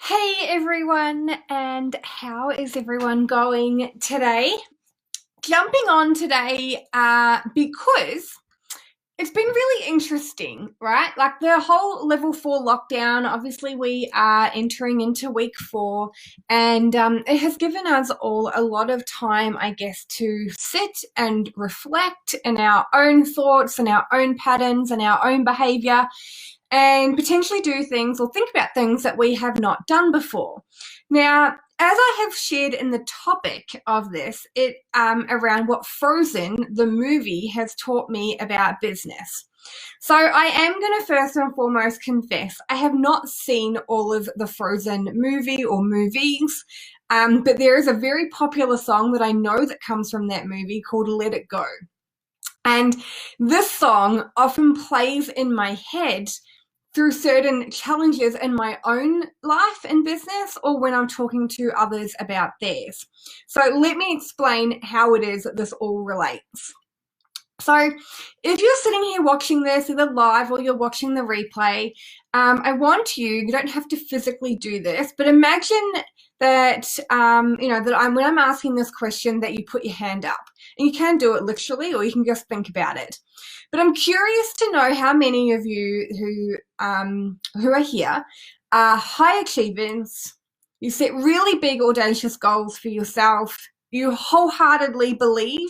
Hey everyone, and how is everyone going today? Jumping on today because it's been really interesting, right? Like the whole level 4 lockdown, obviously, we are entering into week 4, and it has given us all a lot of time, I guess, to sit and reflect in our own thoughts and our own patterns and our own behavior and potentially do things or think about things that we have not done before. Now, as I have shared in the topic of this, it around what Frozen, the movie, has taught me about business. So I am going to first and foremost confess I have not seen all of the Frozen movie or movies, but there is a very popular song that I know that comes from that movie called Let It Go. And this song often plays in my head through certain challenges in my own life and business or when I'm talking to others about theirs. So let me explain how it is that this all relates. So if you're sitting here watching this either live or you're watching the replay, I want you don't have to physically do this, but imagine that, when I'm asking this question that you put your hand up. And you can do it literally or you can just think about it. But I'm curious to know how many of you who are here are high achievers. You set really big, audacious goals for yourself. You wholeheartedly believe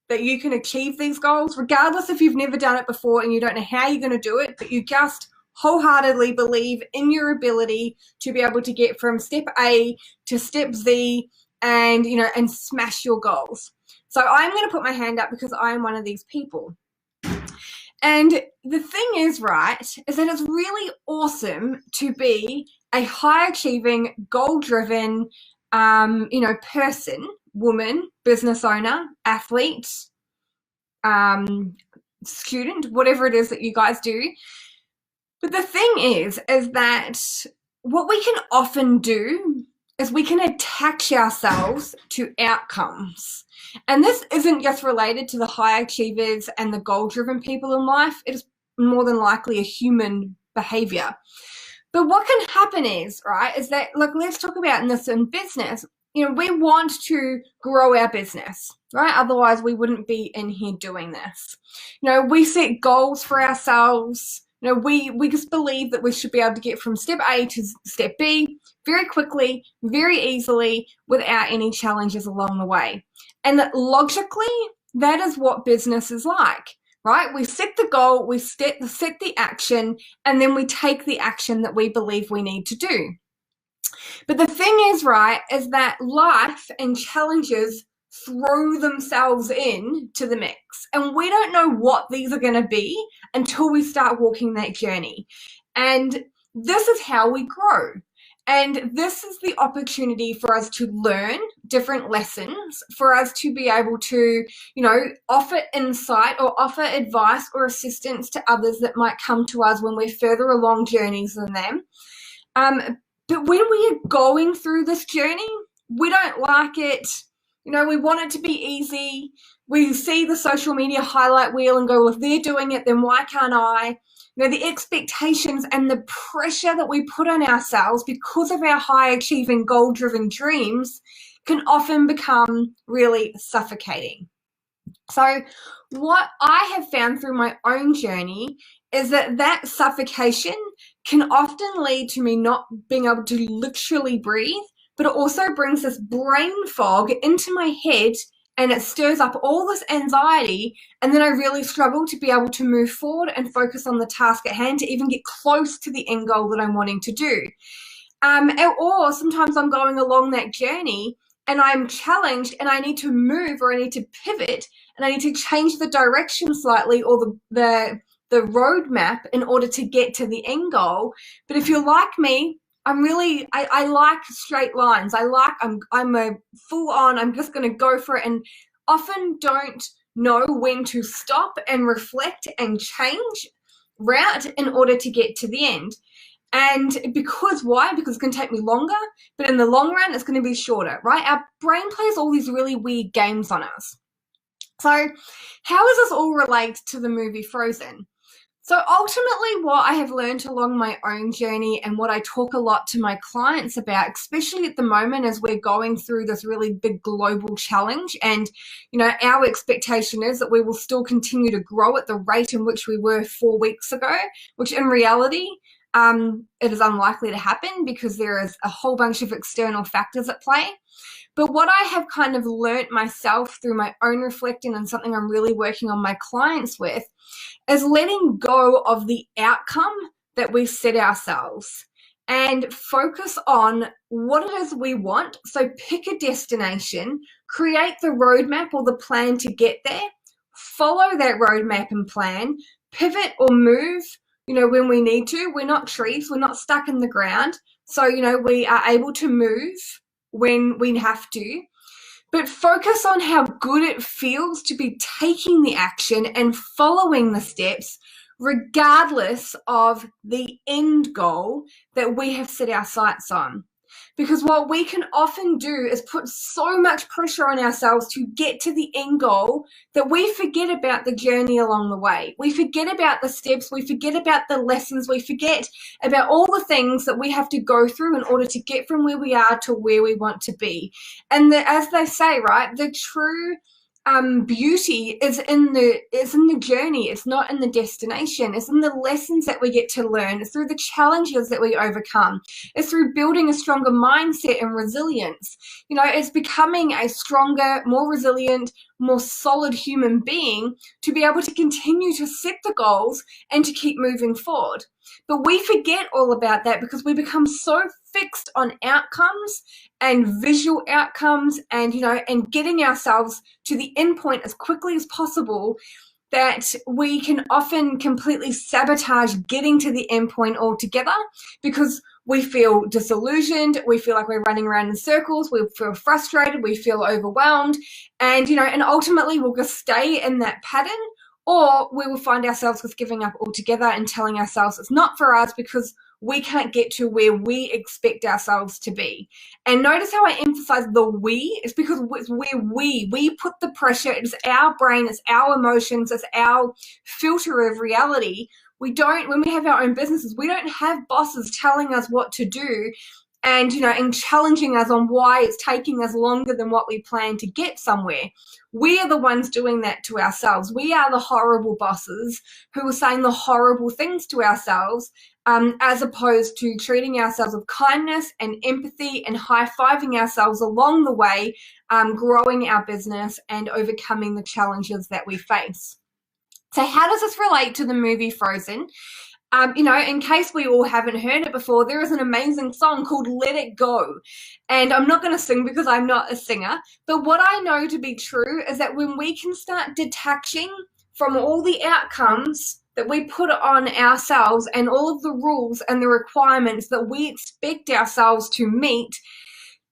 that you can achieve these goals, regardless if you've never done it before and you don't know how you're going to do it, but you just wholeheartedly believe in your ability to be able to get from step A to step Z and, and smash your goals. So I'm going to put my hand up because I'm one of these people. And the thing is, right, is that it's really awesome to be a high achieving, goal driven, person, woman, business owner, athlete, student, whatever it is that you guys do. But the thing is that what we can often do is we can attach ourselves to outcomes. And this isn't just related to the high achievers and the goal-driven people in life. It is more than likely a human behavior. But what can happen is, right, is that, look, let's talk about this in business. We want to grow our business, right? Otherwise, we wouldn't be in here doing this. We set goals for ourselves. We just believe that we should be able to get from step A to step B very quickly, very easily, without any challenges along the way. And that logically, that is what business is like, right? We set the goal, we set the action, and then we take the action that we believe we need to do. But the thing is, right, is that life and challenges throw themselves in to the mix. And we don't know what these are going to be until we start walking that journey. And this is how we grow. And this is the opportunity for us to learn different lessons, for us to be able to, offer insight or offer advice or assistance to others that might come to us when we're further along journeys than them. But when we are going through this journey, we don't like it. We want it to be easy. We see the social media highlight wheel and go, well, if they're doing it, then why can't I? The expectations and the pressure that we put on ourselves because of our high achieving, goal driven dreams can often become really suffocating. So what I have found through my own journey is that suffocation can often lead to me not being able to literally breathe, but it also brings this brain fog into my head and it stirs up all this anxiety, and then I really struggle to be able to move forward and focus on the task at hand to even get close to the end goal that I'm wanting to do. Or sometimes I'm going along that journey and I'm challenged and I need to move or I need to pivot and I need to change the direction slightly or the roadmap in order to get to the end goal. But if you're like me, I like straight lines. I'm a full on, I'm just going to go for it, and often don't know when to stop and reflect and change route in order to get to the end. And why? Because it's going to take me longer, but in the long run, it's going to be shorter, right? Our brain plays all these really weird games on us. So how does this all relate to the movie Frozen? So ultimately, what I have learned along my own journey and what I talk a lot to my clients about, especially at the moment as we're going through this really big global challenge, and our expectation is that we will still continue to grow at the rate in which we were 4 weeks ago, which in reality, it is unlikely to happen because there is a whole bunch of external factors at play. But what I have kind of learnt myself through my own reflecting and something I'm really working on my clients with is letting go of the outcome that we set ourselves and focus on what it is we want. So pick a destination, create the roadmap or the plan to get there, follow that roadmap and plan, pivot or move, when we need to. We're not trees, we're not stuck in the ground. So, we are able to move when we have to. But focus on how good it feels to be taking the action and following the steps, regardless of the end goal that we have set our sights on. Because what we can often do is put so much pressure on ourselves to get to the end goal that we forget about the journey along the way. We forget about the steps, we forget about the lessons, we forget about all the things that we have to go through in order to get from where we are to where we want to be. And as they say, right, the true beauty is in the journey. It's not in the destination. It's in the lessons that we get to learn. It's through the challenges that we overcome. It's through building a stronger mindset and resilience. It's becoming a stronger, more resilient, more solid human being to be able to continue to set the goals and to keep moving forward. But we forget all about that because we become so fixed on outcomes and visual outcomes and getting ourselves to the end point as quickly as possible that we can often completely sabotage getting to the end point altogether because we feel disillusioned, we feel like we're running around in circles, we feel frustrated, we feel overwhelmed, and ultimately we'll just stay in that pattern, or we will find ourselves just giving up altogether and telling ourselves it's not for us because we can't get to where we expect ourselves to be. And notice how I emphasize the we. It's because it's where we put the pressure. It's our brain, it's our emotions, it's our filter of reality. When we have our own businesses, we don't have bosses telling us what to do and challenging us on why it's taking us longer than what we plan to get somewhere. We are the ones doing that to ourselves. We are the horrible bosses who are saying the horrible things to ourselves, as opposed to treating ourselves with kindness and empathy and high-fiving ourselves along the way, growing our business and overcoming the challenges that we face. So how does this relate to the movie Frozen? In case we all haven't heard it before, there is an amazing song called Let It Go. And I'm not going to sing because I'm not a singer, but what I know to be true is that when we can start detaching from all the outcomes that we put on ourselves and all of the rules and the requirements that we expect ourselves to meet,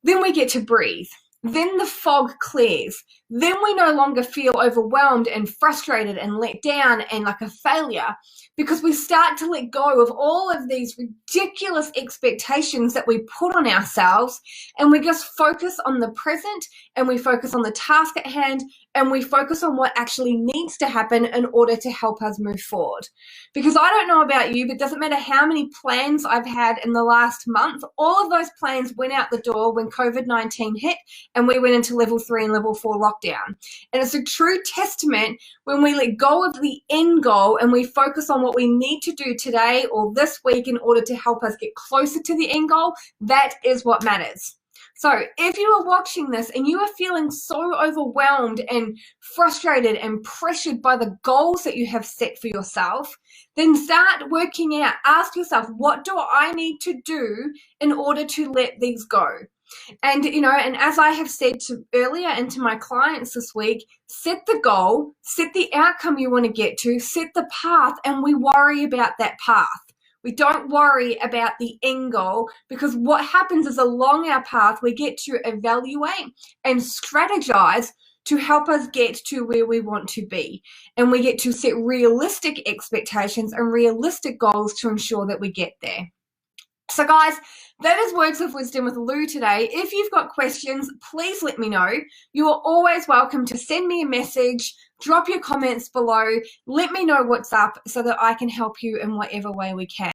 then we get to breathe. Then the fog clears. Then we no longer feel overwhelmed and frustrated and let down and like a failure, because we start to let go of all of these ridiculous expectations that we put on ourselves, and we just focus on the present, and we focus on the task at hand, and we focus on what actually needs to happen in order to help us move forward. Because I don't know about you, but it doesn't matter how many plans I've had in the last month, all of those plans went out the door when COVID-19 hit and we went into level 3 and level 4 lockdown. And it's a true testament when we let go of the end goal and we focus on what we need to do today or this week in order to help us get closer to the end goal. That is what matters. So if you are watching this and you are feeling so overwhelmed and frustrated and pressured by the goals that you have set for yourself, then start working out. Ask yourself, what do I need to do in order to let these go? And, and as I have said earlier and to my clients this week, set the goal, set the outcome you want to get to, set the path, and we worry about that path. We don't worry about the end goal, because what happens is along our path, we get to evaluate and strategize to help us get to where we want to be. And we get to set realistic expectations and realistic goals to ensure that we get there. So guys, that is Words of Wisdom with Lou today. If you've got questions, please let me know. You are always welcome to send me a message, drop your comments below, let me know what's up so that I can help you in whatever way we can.